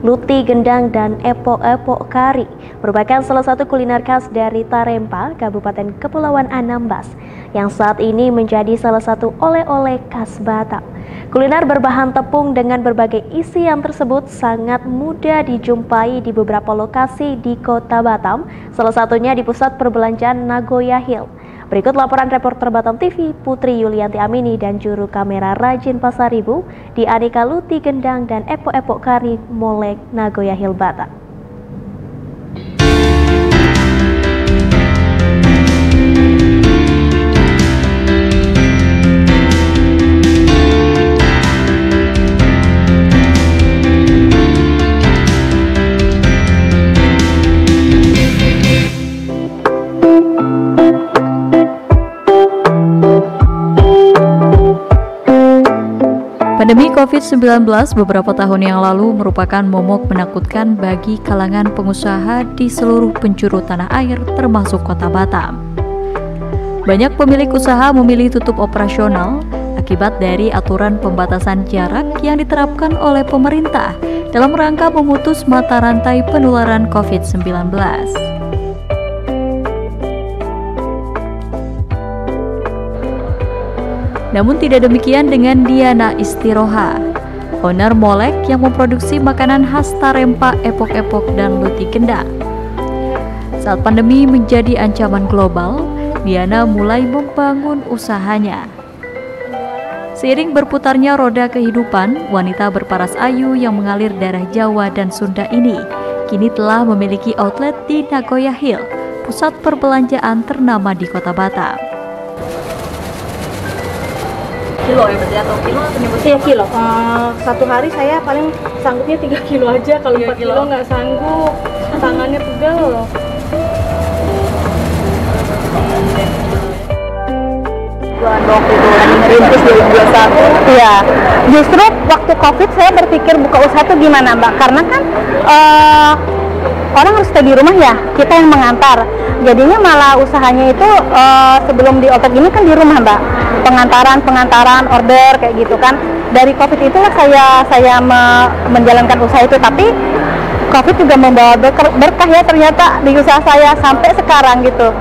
Luti gendang dan epok-epok kari merupakan salah satu kuliner khas dari Tarempa, Kabupaten Kepulauan Anambas, yang saat ini menjadi salah satu oleh-oleh khas Batam. Kuliner berbahan tepung dengan berbagai isian tersebut sangat mudah dijumpai di beberapa lokasi di Kota Batam, salah satunya di pusat perbelanjaan Nagoya Hill. Berikut laporan reporter Batam TV Putri Yulianti Amini dan juru kamera Rajin Pasaribu di aneka luti gendang dan epok-epok kari Molek Nagoya Hill Batam. Pandemi COVID-19 beberapa tahun yang lalu merupakan momok menakutkan bagi kalangan pengusaha di seluruh penjuru tanah air termasuk Kota Batam. Banyak pemilik usaha memilih tutup operasional akibat dari aturan pembatasan jarak yang diterapkan oleh pemerintah dalam rangka memutus mata rantai penularan COVID-19. Namun tidak demikian dengan Diana Istiroha, owner Molek yang memproduksi makanan khas Tarempa, epok-epok dan luti gendang. Saat pandemi menjadi ancaman global, Diana mulai membangun usahanya. Seiring berputarnya roda kehidupan, wanita berparas ayu yang mengalir darah Jawa dan Sunda ini kini telah memiliki outlet di Nagoya Hill, pusat perbelanjaan ternama di Kota Batam. Kilo ya berarti atau kilo atau nyebut? Iya kilo. Satu hari saya paling sanggupnya 3 kilo aja, kalau 4 kilo nggak sanggup, tangannya pegel. Waktu itu lagi ngerintis 2021. Iya, justru waktu COVID saya berpikir buka usaha tuh gimana Mbak, karena kan orang harus stay di rumah ya, kita yang mengantar. Jadinya malah usahanya itu sebelum di otak ini kan di rumah Mbak, pengantaran order kayak gitu kan. Dari COVID itulah saya menjalankan usaha itu, tapi COVID juga membawa berkah ya ternyata di usaha saya sampai sekarang gitu.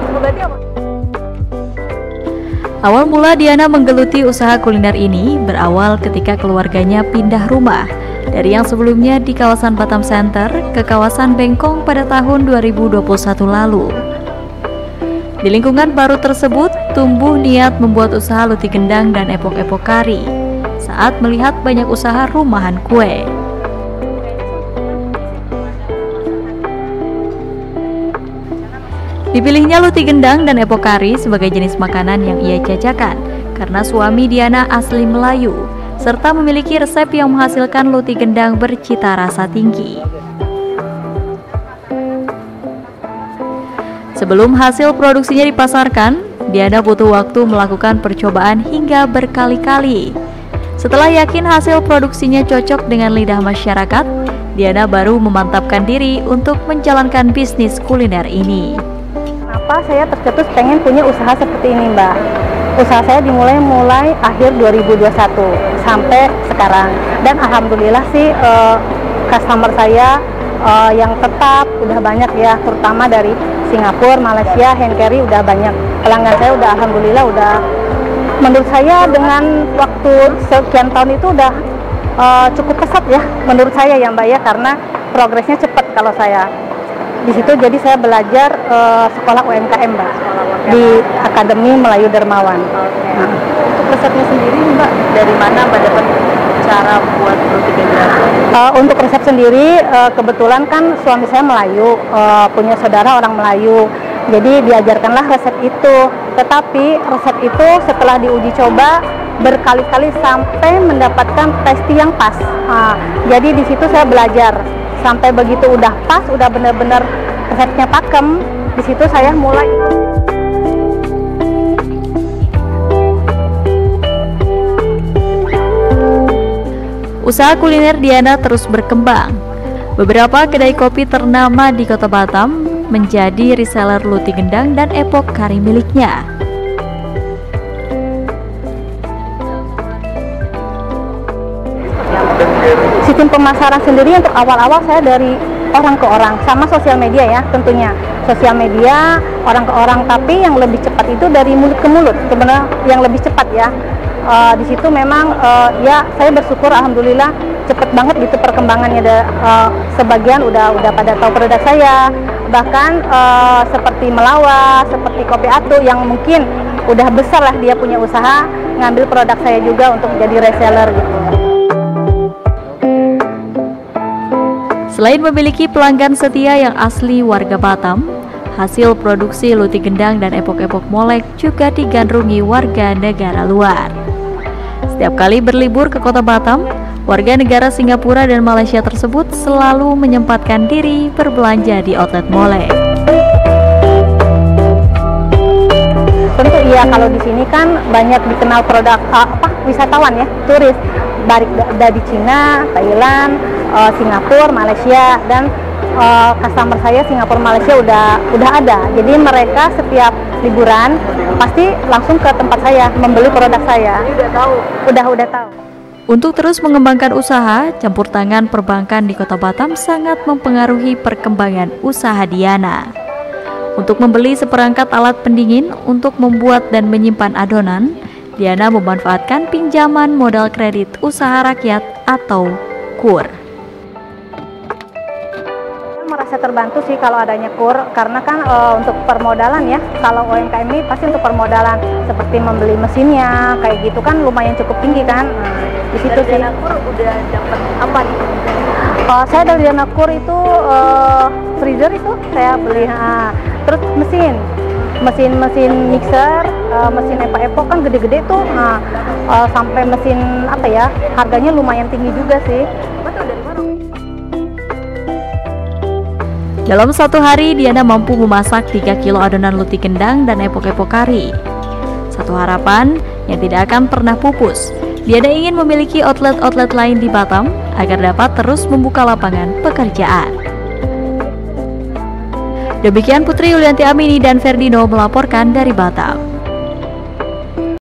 Awal mula Diana menggeluti usaha kuliner ini berawal ketika keluarganya pindah rumah dari yang sebelumnya di kawasan Batam Center ke kawasan Bengkong pada tahun 2021 lalu. Di lingkungan baru tersebut, tumbuh niat membuat usaha luti gendang dan epok-epok kari saat melihat banyak usaha rumahan kue. Dipilihnya luti gendang dan epok kari sebagai jenis makanan yang ia jajakan karena suami Diana asli Melayu serta memiliki resep yang menghasilkan luti gendang bercita rasa tinggi. Sebelum hasil produksinya dipasarkan, Diana butuh waktu melakukan percobaan hingga berkali-kali. Setelah yakin hasil produksinya cocok dengan lidah masyarakat, Diana baru memantapkan diri untuk menjalankan bisnis kuliner ini. Kenapa saya tercetus pengen punya usaha seperti ini Mbak? Usaha saya dimulai akhir 2021 sampai sekarang, dan alhamdulillah sih customer saya yang tetap udah banyak ya, terutama dari Singapura, Malaysia, hand carry udah banyak. Pelanggan saya udah alhamdulillah udah, menurut saya dengan waktu sekian tahun itu udah cukup pesat ya menurut saya ya Mbak ya, karena progresnya cepat kalau saya di situ. Jadi saya belajar sekolah UMKM Mbak di Akademi Melayu Dermawan. Nah. Untuk resepnya sendiri Mbak, dari mana Mbak dapat cara buat luti gendang? Untuk resep sendiri kebetulan kan suami saya Melayu, punya saudara orang Melayu, jadi diajarkanlah resep itu. Tetapi resep itu setelah diuji coba berkali-kali sampai mendapatkan testi yang pas. Jadi di situ saya belajar sampai begitu udah pas, udah benar-benar resepnya pakem. Di situ saya mulai. Usaha kuliner Diana terus berkembang. Beberapa kedai kopi ternama di Kota Batam menjadi reseller luti gendang dan epok kari miliknya. tim pemasaran sendiri untuk awal-awal saya dari orang ke orang, sama sosial media ya tentunya. Sosial media, orang ke orang, tapi yang lebih cepat itu dari mulut ke mulut, sebenarnya yang lebih cepat ya. Di situ memang ya saya bersyukur alhamdulillah cepat banget gitu perkembangannya. Sebagian udah pada tahu produk saya, bahkan seperti Melawar, seperti Kopi Atu yang mungkin udah besar lah dia punya usaha, ngambil produk saya juga untuk jadi reseller gitu. Selain memiliki pelanggan setia yang asli warga Batam, hasil produksi luti gendang dan epok-epok molek juga digandrungi warga negara luar. Setiap kali berlibur ke kota Batam, warga negara Singapura dan Malaysia tersebut selalu menyempatkan diri berbelanja di outlet molek. Tentu iya, kalau di sini kan banyak dikenal produk wisatawan ya, turis dari Cina, Thailand, Singapura, Malaysia, dan customer saya Singapura, Malaysia udah ada. Jadi mereka setiap liburan pasti langsung ke tempat saya membeli produk saya. Jadi udah tahu. Untuk terus mengembangkan usaha, campur tangan perbankan di Kota Batam sangat mempengaruhi perkembangan usaha Diana. Untuk membeli seperangkat alat pendingin untuk membuat dan menyimpan adonan, Diana memanfaatkan pinjaman modal kredit usaha rakyat atau KUR. Merasa terbantu sih kalau adanya KUR, karena kan untuk permodalan ya, kalau UMKM ini pasti untuk permodalan seperti membeli mesinnya kayak gitu kan lumayan cukup tinggi kan. Di situ sih. Dana KUR udah dapat apa nih? Saya dari dana KUR itu freezer itu saya beli, terus mesin mixer, mesin epok-epok kan gede-gede tuh, sampai mesin apa ya, harganya lumayan tinggi juga sih. Betul, dari mana? Dalam satu hari, Diana mampu memasak 3 kilo adonan luti gendang dan epok-epok kari. Satu harapan yang tidak akan pernah pupus, Diana ingin memiliki outlet-outlet lain di Batam agar dapat terus membuka lapangan pekerjaan. Demikian Putri Yulianti Amini dan Ferdino melaporkan dari Batam.